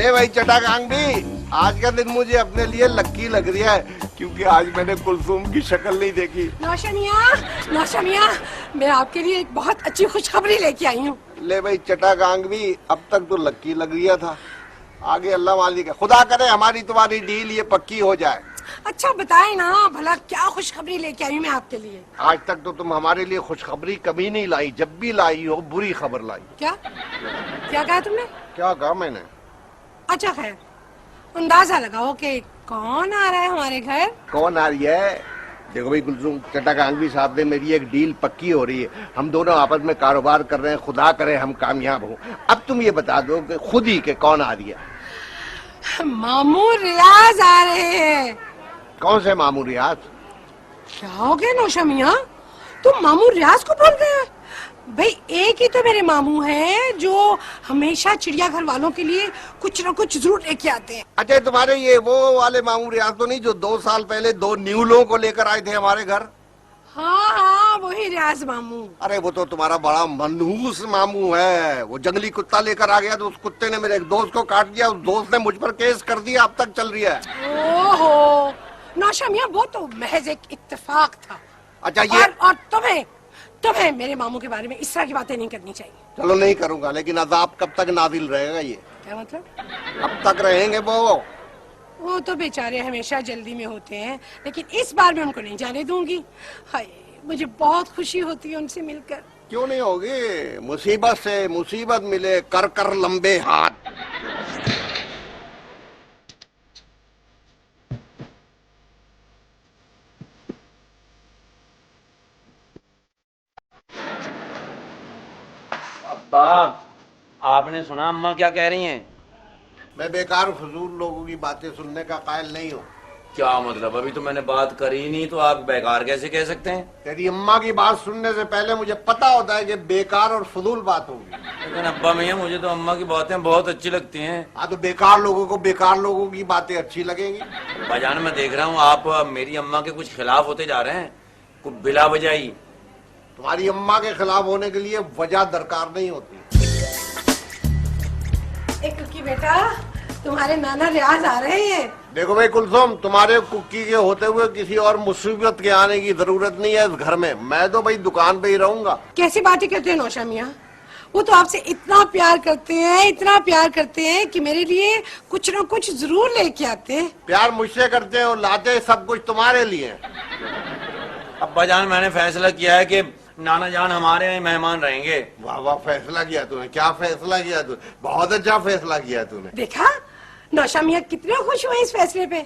ले भाई चटाकांग भी, आज का दिन मुझे अपने लिए लक्की लग रहा है क्योंकि आज मैंने कुलसुम की शक्ल नहीं देखी। नौशा मियां, मैं आपके लिए एक बहुत अच्छी खुशखबरी लेके आई हूँ। ले भाई चटाकांग भी, अब तक तो लक्की लग रहा था, आगे अल्लाह मालिक है, खुदा करे हमारी तुम्हारी डील ये पक्की हो जाए। अच्छा बताए ना भला क्या खुशखबरी लेके आई हूँ मैं आपके लिए। आज तक तो तुम हमारे लिए खुशखबरी कभी नहीं लाई, जब भी लाई हो बुरी खबर लाई। क्या कहा तुमने? क्या कहा मैंने? अच्छा खैर, अंदाजा लगाओ कि कौन आ रहा है हमारे घर। कौन आ रही है? देखो भाई कुलसुम, चटाकांगवी साहब ने मेरी एक डील पक्की हो रही है, हम दोनों आपस में कारोबार कर रहे हैं, खुदा करे हम कामयाब हो। अब तुम ये बता दो कि खुद ही के कौन आ रही है? मामू रियाज आ रहे हैं। कौन से मामू रियाज? क्या हो गया नौशा मियां, तुम मामू रियाज को बोल रहे हैं? भाई एक ही तो मेरे मामू हैं जो हमेशा चिड़ियाघर वालों के लिए कुछ न कुछ जरूर लेके आते हैं। अच्छा तुम्हारे ये वो वाले मामू रियाज तो नहीं जो 2 साल पहले 2 न्यूलों को लेकर आए थे हमारे घर? हाँ वही रियाज मामू। अरे वो तो तुम्हारा बड़ा मनहूस मामू है, वो जंगली कुत्ता लेकर आ गया तो उस कुत्ते ने मेरे एक दोस्त को काट दिया, उस दोस्त ने मुझ पर केस कर दिया, अब तक चल रही है। ओहो नौशा मियां, वो तो महज एक इत्तेफाक था। अच्छा ये और तुम्हें मेरे मामू के बारे में इस तरह की बातें नहीं करनी चाहिए। चलो नहीं करूंगा, लेकिन अजाब कब तक नाजिल रहेगा? ये क्या मतलब? अब तक रहेंगे वो तो बेचारे हमेशा जल्दी में होते हैं, लेकिन इस बार मैं उनको नहीं जाने दूंगी। हाय मुझे बहुत खुशी होती है उनसे मिलकर। क्यों नहीं होगी? मुसीबत से मुसीबत मिले कर कर लंबे हाथ। आपने सुना अम्मा क्या कह रही हैं? मैं बेकार फजूल लोगों की बातें सुनने का कायल नहीं हूँ। क्या मतलब? अभी तो मैंने बात करी नहीं, तो आप बेकार कैसे कह सकते हैं? तेरी अम्मा की बात सुनने से पहले मुझे पता होता है कि बेकार और फजूल बात होगी। लेकिन अब्बा मियां, मुझे तो अम्मा की बातें बहुत अच्छी लगती हैं। हाँ तो बेकार लोगों को बेकार लोगों की बातें अच्छी लगेंगी। भाईजान मैं देख रहा हूँ आप मेरी अम्मा के कुछ खिलाफ होते जा रहे हैं, कुछ बिला वजह। तुम्हारी अम्मा के खिलाफ होने के लिए वजह दरकार नहीं होती। एक कुकी बेटा, तुम्हारे नाना रियाज आ रहे हैं। देखो भाई कुलसुम, तुम्हारे कुकी के होते हुए किसी और मुसीबत के आने की जरूरत नहीं है इस घर में, मैं तो भाई दुकान पे ही रहूंगा। कैसी बातें करते हैं नौशा मियां, वो तो आपसे इतना प्यार करते हैं कि मेरे लिए कुछ न कुछ जरूर लेके आते हैं। प्यार मुझसे करते हैं और लाते सब कुछ तुम्हारे लिए। अब्बा जान मैंने फैसला किया है कि नाना जान हमारे यहाँ मेहमान रहेंगे। वाह वाह, फैसला किया तूने, क्या फैसला किया तूने, बहुत अच्छा फैसला किया तूने। देखा नौशा मियां कितने खुश हुए इस फैसले पे।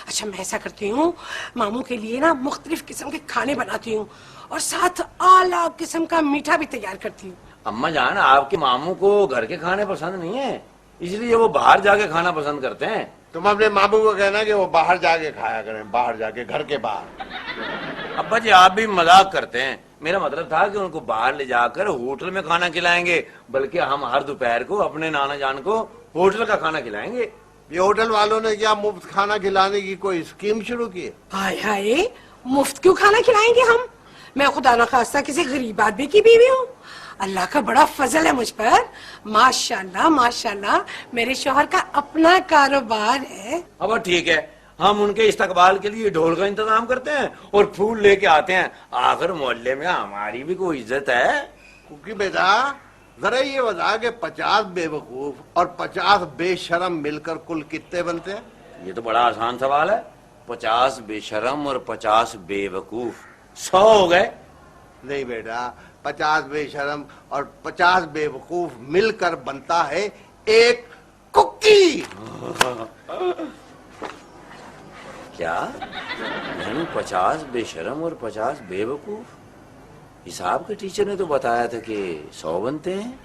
अच्छा मैं ऐसा करती हूँ, मामू के लिए ना मुख्तलिफ किस्म के खाने बनाती हूँ और साथ आला किस्म का मीठा भी तैयार करती हूँ। अम्मा जान आपके मामू को घर के खाने पसंद नहीं है, इसलिए वो बाहर जाके खाना पसंद करते हैं। तुम अपने मामू को कहना कि वो बाहर जाके खाया करें, बाहर जाके, घर के बाहर। अब्बा जी आप भी मजाक करते हैं, मेरा मतलब था कि उनको बाहर ले जाकर होटल में खाना खिलाएंगे, बल्कि हम हर दोपहर को अपने नाना जान को होटल का खाना खिलाएंगे। ये होटल वालों ने क्या मुफ्त खाना खिलाने की कोई स्कीम शुरू की है? हाय हाय, मुफ्त क्यों खाना खिलाएंगे हम? मैं खुदा न खास्ता किसी गरीब आदमी की बीवी हूँ। अल्लाह का बड़ा फजल है मुझ पर। माशाल्लाह माशाल्लाह, मेरे शौहर का अपना कारोबार है। अब ठीक है, हम उनके इस्तकबाल के लिए ढोल का इंतजाम करते हैं और फूल लेके आते हैं। आखिर मोहल्ले में हमारी भी कोई इज्जत है। क्योंकि बेटा जरा ये बता कि 50 बेवकूफ और 50 बेशरम मिलकर कुल कितने बनते हैं? ये तो बड़ा आसान सवाल है। 50 बेशरम और 50 बेवकूफ 100 हो गए। नहीं बेटा, 50 बेशरम और 50 बेवकूफ मिलकर बनता है एक कुकी। क्या? यानी 50 बेशरम और 50 बेवकूफ? हिसाब के टीचर ने तो बताया था कि 100 बनते हैं।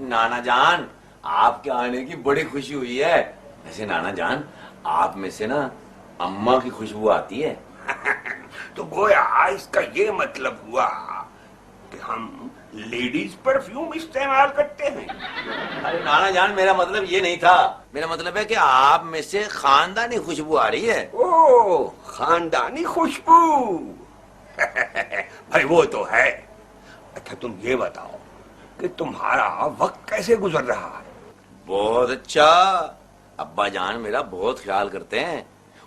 नाना जान आपके आने की बड़ी खुशी हुई है। वैसे नाना जान आप में से ना अम्मा की खुशबू आती है। तो गोया इसका ये मतलब हुआ कि हम लेडीज परफ्यूम इस्तेमाल करते हैं। अरे नाना जान मेरा मतलब ये नहीं था, मेरा मतलब है कि आप में से खानदानी खुशबू आ रही है। ओ खानदानी खुशबू भाई वो तो है। अच्छा तुम ये बताओ कि तुम्हारा वक्त कैसे गुजर रहा है? बहुत अच्छा। अब्बा जान मेरा बहुत ख्याल करते हैं।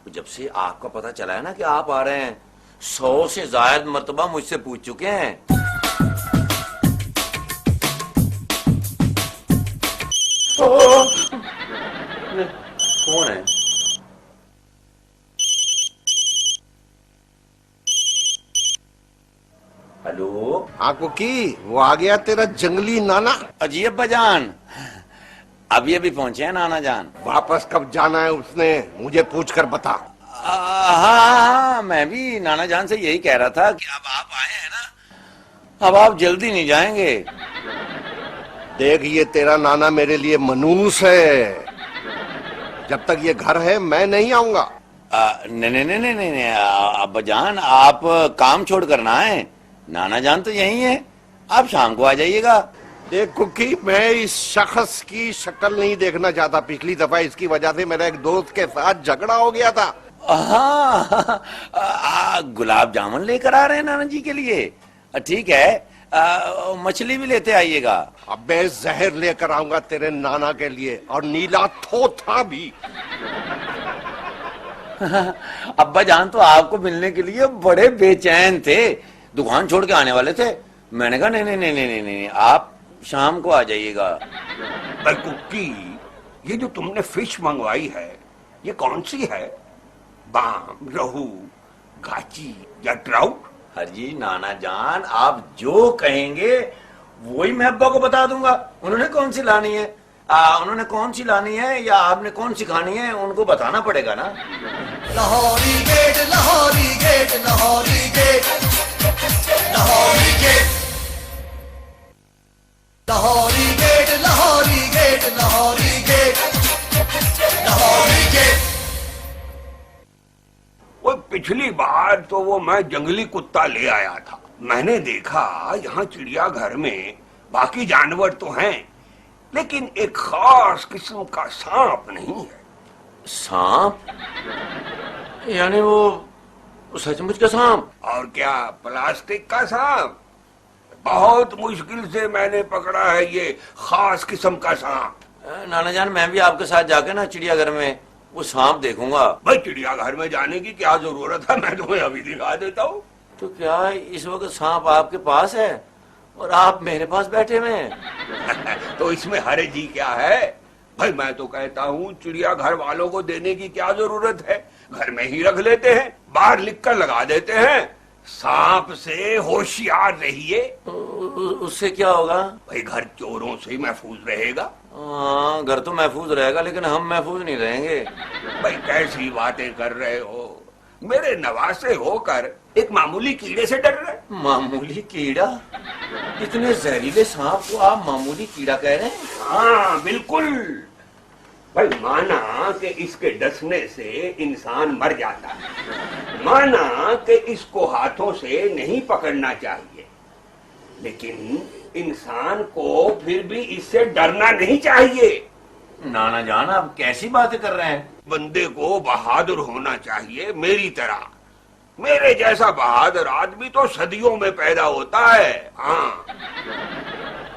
जब से आपका पता चला है ना कि आप आ रहे हैं, 100 से ज्यादा मर्तबा मुझसे पूछ चुके हैं। कौन है? हेलो। हाँ कुकी, वो आ गया तेरा जंगली नाना। अजी अब्बा जान, अभी अभी पहुंचे हैं नाना जान। वापस कब जाना है उसने, मुझे पूछ कर बता। हाँ, मैं भी नाना जान से यही कह रहा था कि अब आप आए हैं ना, अब आप जल्दी नहीं जाएंगे। देख, ये तेरा नाना मेरे लिए मनूस है। जब तक ये घर है मैं नहीं आऊंगा। नहीं नहीं नहीं नहीं नहीं, अब्बा जान आप काम छोड़ कर ना आए। नाना जान तो यही है, आप शाम को आ जाइएगा। देख कुकी, मैं इस शख्स की शक्ल नहीं देखना चाहता। पिछली दफा इसकी वजह से मेरा एक दोस्त के साथ झगड़ा हो गया था। हाँ, गुलाब जामुन लेकर आ रहे हैं नाना जी के लिए। ठीक है, मछली भी लेते आइएगा। अब मैं जहर लेकर आऊंगा तेरे नाना के लिए, और नीला थोथा भी। अब्बा जान तो आपको मिलने के लिए बड़े बेचैन थे, दुकान छोड़ के आने वाले थे। मैंने कहा नहीं नहीं नहीं नहीं नहीं, नहीं, आप शाम को आ जाइएगा। भाई कुकी, ये जो तुमने फिश मंगवाई है ये कौन सी है? बाम, रहू, घाची या ट्राउट? हरजी नाना जान, आप जो कहेंगे वही मैं अब्बा को बता दूंगा। उन्होंने कौन सी लानी है, उन्होंने कौन सी लानी है या आपने कौन सी खानी है, उनको बताना पड़ेगा ना। Lahori gate, Lahori gate, Lahori gate, Lahori gate, Lahori gate, Lahori gate, Lahori gate, Lahori gate. वो पिछली बार तो वो मैं जंगली कुत्ता ले आया था। मैंने देखा यहाँ चिड़ियाघर में बाकी जानवर तो हैं, लेकिन एक खास किस्म का सांप नहीं है। सांप? यानी वो सचमुच का सांप? और क्या, प्लास्टिक का सांप। बहुत मुश्किल से मैंने पकड़ा है ये खास किस्म का सांप। नाना जान, मैं भी आपके साथ जाके ना चिड़ियाघर में वो सांप देखूंगा। भाई चिड़ियाघर में जाने की क्या जरूरत है, मैं तुम्हें अभी दिखा देता हूँ। तो क्या इस वक्त सांप आपके पास है और आप मेरे पास बैठे हुए हैं? तो इसमें हर्जी क्या है? भाई मैं तो कहता हूँ चिड़ियाघर वालों को देने की क्या जरूरत है, घर में ही रख लेते हैं, बाहर लिखकर लगा देते हैं, सांप से होशियार रहिए। उससे क्या होगा? भाई घर चोरों से महफूज रहेगा। हाँ, घर तो महफूज रहेगा, लेकिन हम महफूज नहीं रहेंगे। भाई कैसी बातें कर रहे हो, मेरे नवासे होकर एक मामूली कीड़े से डर रहे? मामूली कीड़ा? इतने जहरीले सांप को आप मामूली कीड़ा कह रहे हैं? हाँ बिल्कुल। भाई माना कि इसके डसने से इंसान मर जाता है, माना कि इसको हाथों से नहीं पकड़ना चाहिए, लेकिन इंसान को फिर भी इससे डरना नहीं चाहिए। नाना जान, आप कैसी बातें कर रहे हैं? बंदे को बहादुर होना चाहिए मेरी तरह। मेरे जैसा बहादुर आदमी तो सदियों में पैदा होता है। हाँ,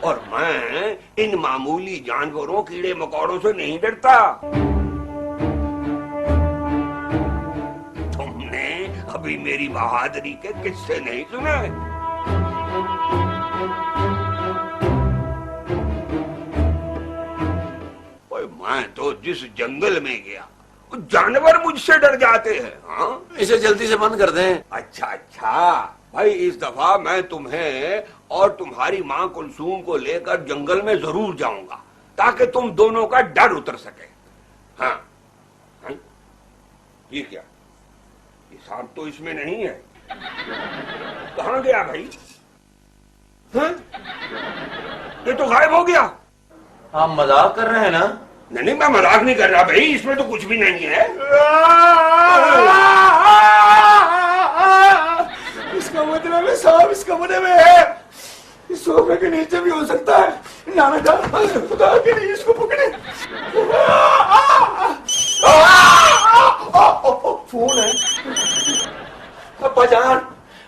और मैं इन मामूली जानवरों, कीड़े मकोड़ों से नहीं डरता। तुमने अभी मेरी बहादुरी के किस्से नहीं सुने? मैं तो जिस जंगल में गया जानवर मुझसे डर जाते हैं। हाँ, इसे जल्दी से बंद कर दें। अच्छा अच्छा भाई, इस दफा मैं तुम्हें और तुम्हारी माँ कुलसूम को लेकर जंगल में जरूर जाऊंगा, ताकि तुम दोनों का डर उतर सके। हाँ, हाँ? ये क्या, ये सांप तो इसमें नहीं है, कहाँ गया भाई? हाँ? ये तो गायब हो गया। आप मजाक कर रहे हैं ना? नहीं, मैं मजाक नहीं कर रहा भाई, इसमें तो कुछ भी नहीं है। इसका मतलब है सांप इस कमरे में है, इस सोफे के नीचे भी हो सकता है। नाना जान, खुदा के लिए इसको पकड़े। फोन है। अब्बा जान,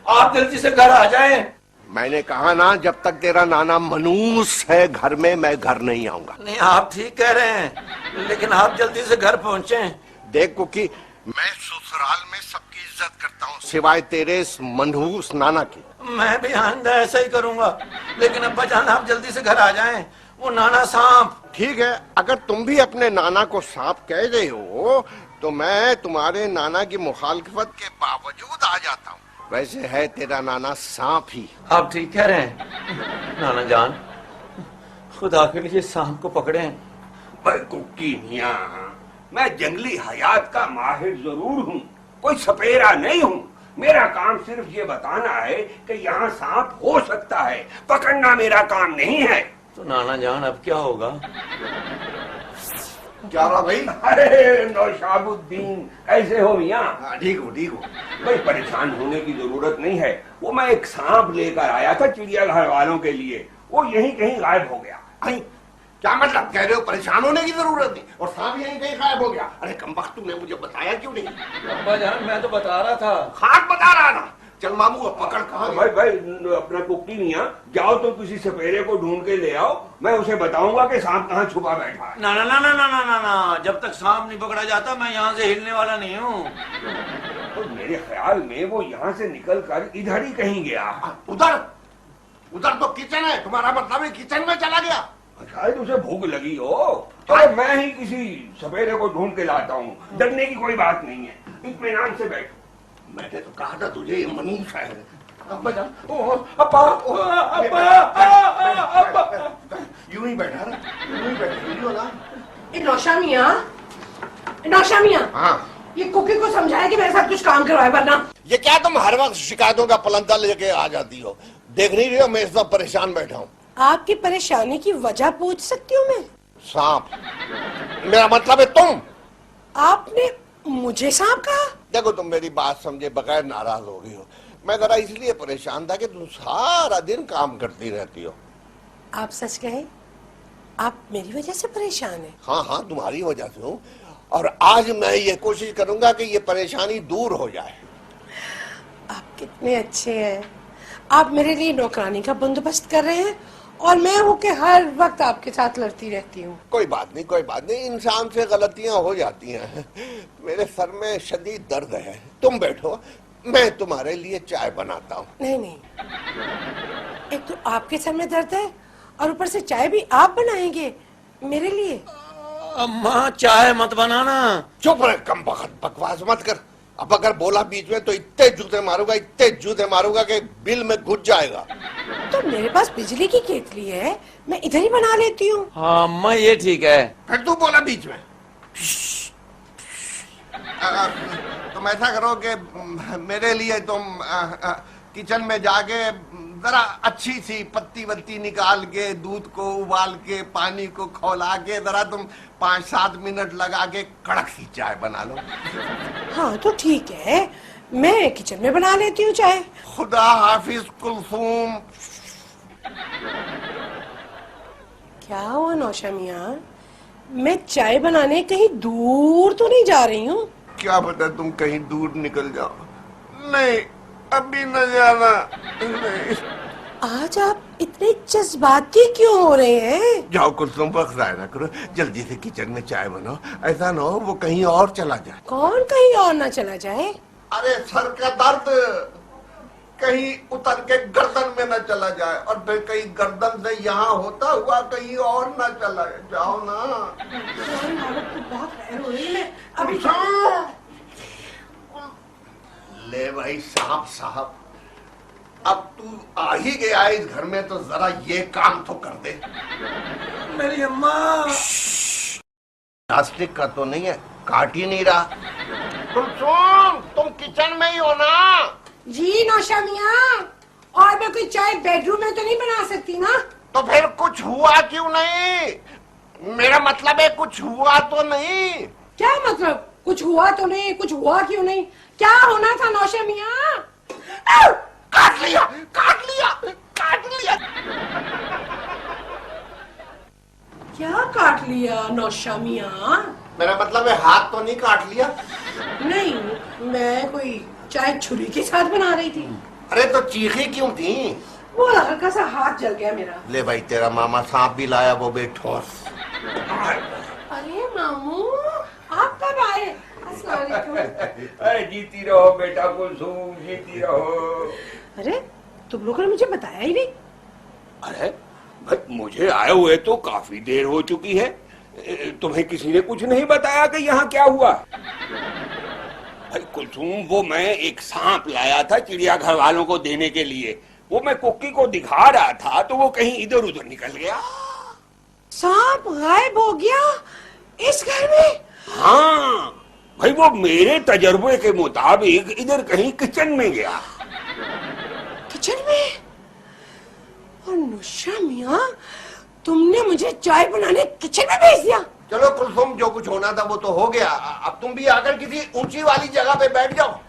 आप जल्दी से घर आ जाएं। मैंने कहा ना, जब तक तेरा नाना मनूस है घर में, मैं घर नहीं आऊंगा। नहीं, आप ठीक कह रहे हैं, लेकिन आप जल्दी से घर पहुंचे। देख कुकी, मैं ससुराल में सबकी इज्जत करता हूँ सिवाय तेरे इस मनहूस नाना की। मैं भी आइंदा ऐसा ही करूंगा, लेकिन अब्बा जान आप जल्दी से घर आ जाएं। वो नाना सांप। ठीक है, अगर तुम भी अपने नाना को सांप कह रहे हो तो मैं तुम्हारे नाना की मुखालफत के बावजूद आ जाता हूँ। वैसे है तेरा नाना सांप ही। आप ठीक कह रहे हैं नाना जान, खुदा के लिए सांप को पकड़े। भाई कुकी मियां, मैं जंगली हयात का माहिर जरूर हूँ, कोई सपेरा नहीं हूँ। मेरा काम सिर्फ ये बताना है कि यहाँ सांप हो सकता है, पकड़ना मेरा काम नहीं है। तो नाना जान अब क्या होगा? क्या हुआ भाई? अरे नौशाबुद्दीन, कैसे हो मियां? ठीक हूँ ठीक हूँ। भाई परेशान होने की जरूरत नहीं है। वो मैं एक सांप लेकर आया था चिड़ियाघर वालों के लिए, वो यहीं कहीं गायब हो गया। नहीं, क्या मतलब कह रहे हो? परेशान होने की जरूरत नहीं, और सांप यहीं कहीं गायब हो गया? अरे कमबख्त, तुमने मुझे बताया क्यों नहीं? अब्बा जान मैं तो बता रहा था। खाक बता रहा था। चल मामू, अब पकड़ कहाँ गया? भाई अपना कुक्की मियां, जाओ तो किसी सपेरे को ढूंढ के ले आओ, मैं उसे बताऊंगा कि सांप कहाँ छुपा बैठा है। ना ना ना ना ना ना ना ना, जब तक सांप नहीं पकड़ा जाता मैं यहाँ से हिलने वाला नहीं हूँ। तो मेरे ख्याल में वो यहाँ से निकल कर इधर ही कहीं गया। उधर? उधर तो किचन है, तुम्हारा मतलब है किचन में चला गया? शायद उसे भूख लगी हो। चलो मैं ही किसी सपेरे को ढूंढ के लाता हूँ, डरने की कोई बात नहीं है, इत्मीनान से बैठो। मैंने तो कहा था तुझे, ये मनूस है। अब्बा जान, अब्बा यूं ही बैठा रहा, यूं ही बैठा ना। नौशा मियां, नौशा मियां, हाँ, ये कुकी को समझाया कि मेरे साथ कुछ काम करवाए, वरना ये क्या तुम हर वक्त शिकायतों का पलंदा लेके आ जाती हो? देख नहीं रही हो मैं इस वक्त परेशान बैठा हूँ? आपकी परेशानी की वजह पूछ सकती हूँ मैं? सांप, मेरा मतलब है तुम। आपने मुझे सांप कहा? देखो, तुम मेरी बात समझे बगैर नाराज हो गई हो। मैं जरा इसलिए परेशान था कि तुम सारा दिन काम करती रहती हो। आप सच कहे, आप मेरी वजह से परेशान हैं? हाँ हाँ, तुम्हारी वजह से हूँ, और आज मैं ये कोशिश करूंगा कि ये परेशानी दूर हो जाए। आप कितने अच्छे हैं। आप मेरे लिए नौकरानी का बंदोबस्त कर रहे हैं और मैं हूँ कि हर वक्त आपके साथ लड़ती रहती हूँ। कोई बात नहीं, कोई बात नहीं, इंसान से गलतियां हो जाती हैं। मेरे सर में शदीद दर्द है, तुम बैठो, मैं तुम्हारे लिए चाय बनाता हूँ। नहीं नहीं, एक तो आपके सर में दर्द है और ऊपर से चाय भी आप बनाएंगे मेरे लिए? अम्मा चाय मत बनाना। चुप रहे, कम बकवास मत कर। अब अगर बोला बीच में तो इतने जूते मारूंगा, इतने जूते मारूंगा कि बिल में घुस जाएगा। तो मेरे पास बिजली की केतली है, मैं इधर ही बना लेती हूँ। हाँ अम्मा ये ठीक है। फिर तू बोला बीच में। तुम ऐसा करो कि मेरे लिए तुम किचन में जाके जरा अच्छी सी पत्ती वत्ती निकाल के, दूध को उबाल के, पानी को खौला के, जरा तुम 5-7 मिनट लगा के कड़क सी चाय बना लो। हाँ तो ठीक है, मैं किचन में बना लेती हूँ चाय। खुदा हाफिज कुलसूम। क्या हुआ नौशा मियां, मैं चाय बनाने कहीं दूर तो नहीं जा रही हूँ? क्या पता तुम कहीं दूर निकल जाओ। नहीं, अभी न जाना। नहीं। आज आप इतने जज्बाती क्यों हो रहे हैं? जाओ कुलसूम, वक्त जाया ना करो, जल्दी से किचन में चाय बनाओ। ऐसा ना हो वो कहीं और चला जाए। कौन कहीं और ना चला जाए? अरे सर का दर्द कहीं उतर के गर्दन में न चला जाए, और फिर कहीं गर्दन से यहाँ होता हुआ कहीं और न चला जाओ ना। बहुत खैर हो रही है, अभी ले भाई सांप साहब, अब तू आ ही गया इस घर में तो जरा ये काम तो कर दे। मेरी अम्मा। प्लास्टिक का तो नहीं है, काट ही नहीं रहा। कुलसूम, तुम किचन में ही हो ना? जी नौशा मियां, और मैं कोई चाय बेडरूम में तो नहीं बना सकती ना? तो फिर कुछ हुआ क्यों नहीं? मेरा मतलब है कुछ हुआ तो नहीं? क्या मतलब कुछ हुआ तो नहीं, कुछ हुआ क्यों नहीं? क्या होना था नौशा मियां? काट लिया, काट लिया, काट लिया। क्या काट लिया नौशा मियां? मेरा मतलब है हाथ तो नहीं काट लिया? नहीं, मैं कोई चाय छुरी के साथ बना रही थी। अरे तो चीखी क्यों थी? वो हल्का सा हाथ जल गया मेरा। ले भाई तेरा मामा सांप भी लाया, वो भी ठोस। अरे मामू आप कब आए? अस्सलाम वालेकुम। अरे जीती रहो बेटा कुलसूम, जीती रहो। अरे तुम लोगों ने मुझे बताया ही नहीं। अरे भाई मुझे आए हुए तो काफी देर हो चुकी है, तुम्हें किसी ने कुछ नहीं बताया कि यहाँ क्या हुआ? भाई कुलसूम, वो मैं एक सांप लाया था चिड़ियाघर वालों को देने के लिए, वो मैं कुक्की को दिखा रहा था तो वो कहीं इधर उधर निकल गया। सांप गायब हो गया इस घर में? हाँ भाई, वो मेरे तजर्बे के मुताबिक इधर कहीं किचन में गया। किचन में? और नुशा मियाँ, तुमने मुझे चाय बनाने किचन में भेज दिया? चलो कुलसुम, जो कुछ होना था वो तो हो गया, अब तुम भी आकर किसी ऊंची वाली जगह पे बैठ जाओ।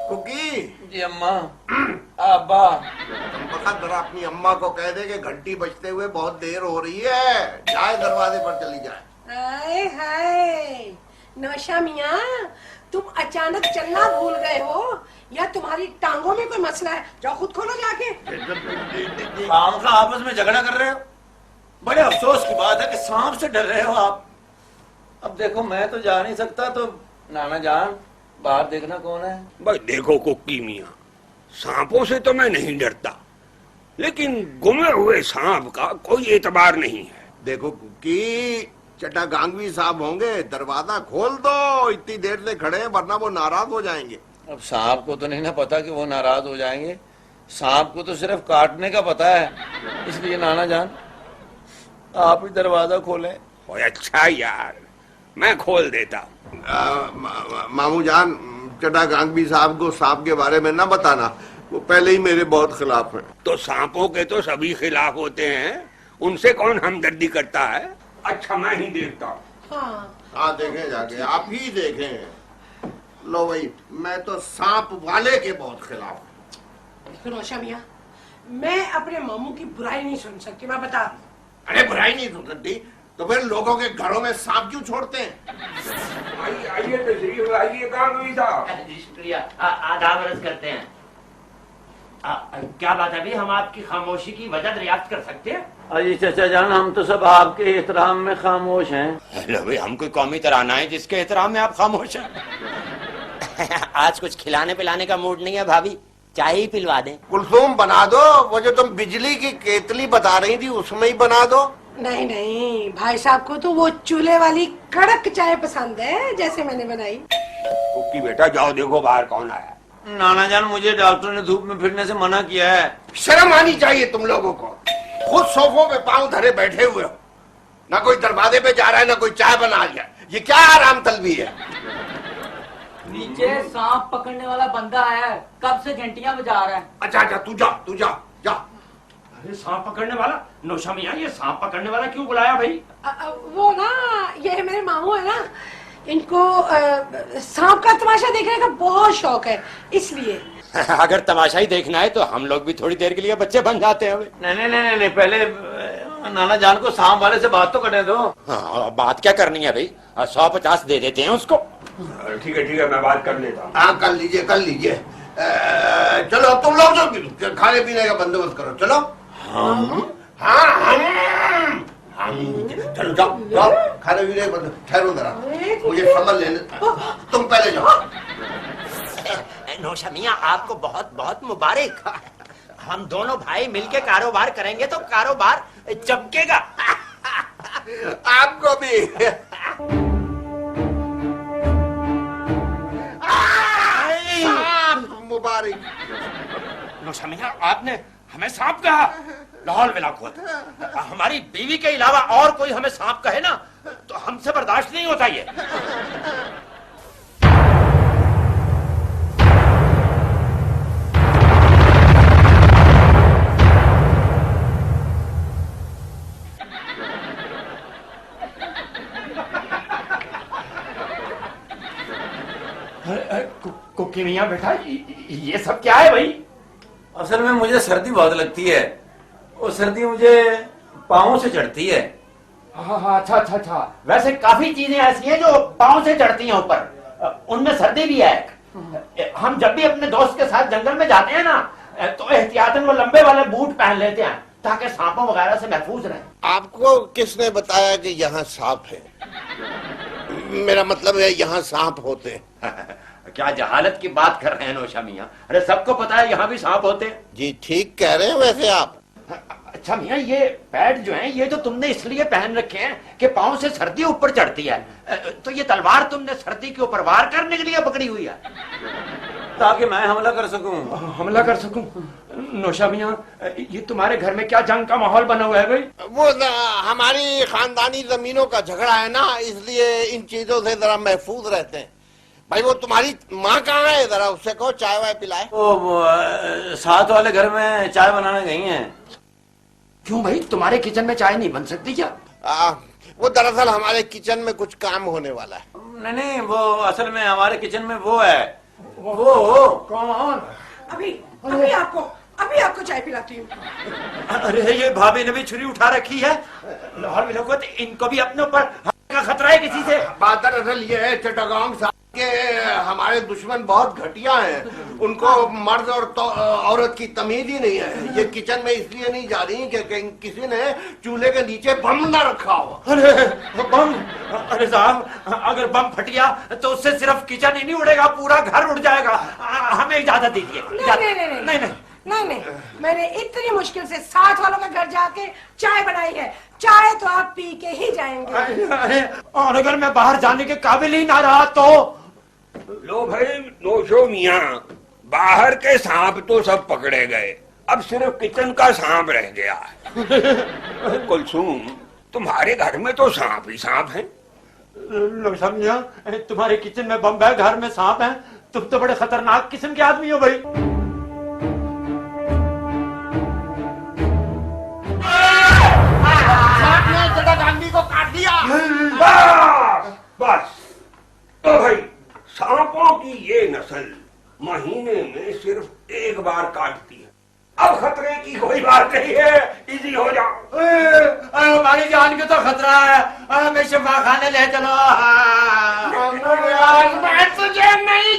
कुकी जी अम्मा। अब्बा जरा अपनी अम्मा को कह दे कि घंटी बजते हुए बहुत देर हो रही है, जाए दरवाजे पर चली जाए। हाय हाय नौशा मियाँ, तुम अचानक चलना भूल गए हो या तुम्हारी टांगों में कोई मसला है? जाओ खुद खोलो जाके। काम का आपस में झगड़ा कर रहे हो? बड़े अफसोस की बात है कि सांप से डर रहे हो आप। अब देखो मैं तो जा नहीं सकता, तो नाना जान बाहर देखना कौन है। भाई देखो कुक्की मियाँ, सांपों से तो मैं नहीं डरता, लेकिन गुमे हुए सांप का कोई एतबार नहीं है। देखो कुकी, चटागांगवी साहब होंगे, दरवाजा खोल दो, इतनी देर से खड़े हैं वरना वो नाराज हो जाएंगे। अब सांप को तो नहीं ना पता कि वो नाराज हो जाएंगे, सांप को तो सिर्फ काटने का पता है, इसलिए नाना जान आप ही दरवाजा खोलें। ओए अच्छा यार, मैं खोल देता हूँ। मामू जान, चटागांगवी साहब को सांप के बारे में ना बताना, वो पहले ही मेरे बहुत खिलाफ हैं। तो सांपों के तो सभी खिलाफ होते हैं, उनसे कौन हमदर्दी करता है। अच्छा मैं ही देखता हूँ। हाँ देखें जाके, आप ही देखें। लो भाई, मैं तो सांप वाले के बहुत खिलाफ हूँ। देखो नौशा मियाँ, मैं अपने मामू की बुराई नहीं सुन सकती, मैं बता। अरे बुराई नहीं सुन सकती तो फिर लोगों के घरों में सांप क्यों छोड़ते हैं? आइए तशरीफ लाइए गांगवी साहब। जी शुक्रिया, आदाब अर्ज करते हैं। क्या बात है भाई, हम आपकी खामोशी की वजह दरियाफ्त कर सकते हैं? अजी चाचा जान, हम तो सब आपके एहतराम में खामोश हैं। हेलो भाई, हम कोई कौमी तराना है जिसके एहतराम में आप खामोश हैं? आज कुछ खिलाने पिलाने का मूड नहीं है भाभी, चाय ही पिलवा दें। कुलसुम बना दो, वो जो तुम बिजली की केतली बता रही थी उसमें ही बना दो। नहीं नहीं, भाई साहब को तो वो चूल्हे वाली कड़क चाय पसंद है जैसे मैंने बनाई। कुक्की बेटा जाओ देखो बाहर कौन आया। नाना जान, मुझे डॉक्टर ने धूप में फिरने से मना किया है। शर्म आनी चाहिए तुम लोगों को, खुद सोफों पे पांव धरे बैठे हुए हो, ना कोई दरवाजे पे जा रहा है ना कोई चाय बना रहा। ये क्या आराम तलबी है? नीचे सांप पकड़ने वाला बंदा आया है, कब से घंटियां बजा रहा है। अच्छा अच्छा, तू जा जा। अरे सांप पकड़ने वाला? नौशा मियाँ, ये सांप पकड़ने वाला क्यों बुलाया भाई? वो ना, ये मेरे मामू है ना, इनको सांप का तमाशा देखने का बहुत शौक है, इसलिए। अगर तमाशा ही देखना है तो हम लोग भी थोड़ी देर के लिए बच्चे बन जाते हैं। नहीं, पहले नाना जान को सांप वाले से बात तो करने दो। हाँ, बात क्या करनी है भाई, 150 दे देते हैं उसको। ठीक है, मैं बात कर लेता हूँ। हाँ कर लीजिए। चलो अब तुम लोग जो खाने पीने का बंदोबस्त करो। चलो हम चलो जाओ खाने पीने का बंदोबस्त। ठहरो जरा, मुझे समझ लेने, तुम पहले जाओ। नौशा मियाँ, आपको बहुत बहुत मुबारक। हम दोनों भाई मिलके कारोबार करेंगे तो कारोबार चमकेगा। आपको भी। मुबारक। नौशा मियाँ, आपने हमें सांप कहा? लाहौल मिला खुद, हमारी बीवी के अलावा और कोई हमें सांप कहे ना तो हमसे बर्दाश्त नहीं होता ये। कुकी मियाँ बेटा, ये सब क्या है भाई? असल में मुझे सर्दी बहुत लगती है, वो सर्दी मुझे पाँव से चढ़ती है। हाँ, अच्छा। वैसे काफी चीजें ऐसी हैं जो पाँव से चढ़ती हैं ऊपर, उनमें सर्दी भी है। हम जब भी अपने दोस्त के साथ जंगल में जाते हैं ना तो एहतियातन वो लंबे वाले बूट पहन लेते हैं ताकि सांपों वगैरह से महफूज रहे। आपको किसने बताया कि यहाँ सांप है? मेरा मतलब है यहाँ सांप होते हैं। क्या जहालत की बात कर रहे हैं नौशा मियाँ? अरे सबको पता है यहाँ भी सांप होते हैं। जी ठीक कह रहे हैं वैसे आप। अच्छा मियाँ, ये पैड जो हैं ये तो तुमने इसलिए पहन रखे हैं कि पाँव से सर्दी ऊपर चढ़ती है, तो ये तलवार तुमने सर्दी के ऊपर वार करने के लिए पकड़ी हुई है? ताकि मैं हमला कर सकूं। हमला कर सकूं? नौशा मियाँ, ये तुम्हारे घर में क्या जंग का माहौल बना हुआ है भाई? वो हमारी खानदानी जमीनों का झगड़ा है ना, इसलिए इन चीजों से जरा महफूज रहते हैं। भाई वो तुम्हारी माँ कहाँ है? जरा उससे कहो चाय वाय पिलाए। वो साथ वाले घर में चाय बनाने गई हैं। क्यों भाई, तुम्हारे किचन में चाय नहीं बन सकती क्या? वो दरअसल हमारे किचन में कुछ काम होने वाला है। नहीं, वो असल में हमारे किचन में वो है। वो कौन? अभी आपको चाय पिलाती हूँ। अरे ये भाभी ने भी छुरी उठा रखी है। लाहौर मिलों को तो इनको भी अपने ऊपर का खतरा है किसी से। बात दरअसल ये है चिटागोंग साहब के हमारे दुश्मन बहुत घटिया हैं। उनको मर्द और औरत की तमीज ही नहीं है। ये किचन में इसलिए नहीं जा रही कि किसी ने चूल्हे के नीचे बम न रखा हो। अरे बम? अरे साहब, अगर बम फट गया तो उससे सिर्फ किचन ही नहीं उड़ेगा, पूरा घर उड़ जाएगा। हमें इजाजत दीजिए। नहीं, मैंने इतनी मुश्किल से साथ वालों का घर जाके चाय बनाई है। चाय तो आप पी के ही जाएंगे। अरे और अगर मैं बाहर जाने के काबिल ही ना रहा तो? लो भाई नौशो मियाँ, बाहर के सांप तो सब पकड़े गए, अब सिर्फ किचन का सांप रह गया। कुलसूम, तुम्हारे घर में तो सांप ही सांप है। लोग समझिया, तुम्हारे किचन में बम है, घर में सांप है। तुम तो बड़े खतरनाक किस्म के आदमी हो भाई। गांधी को काट दिया। बस तो भाई, सांपों की ये नस्ल महीने में सिर्फ एक बार काटती है। अब खतरे की कोई बात नहीं है, इजी हो जाओ। हमारी जान के तो खतरा है, हमें शिफा खाने ले चलो। मैं तुझे नहीं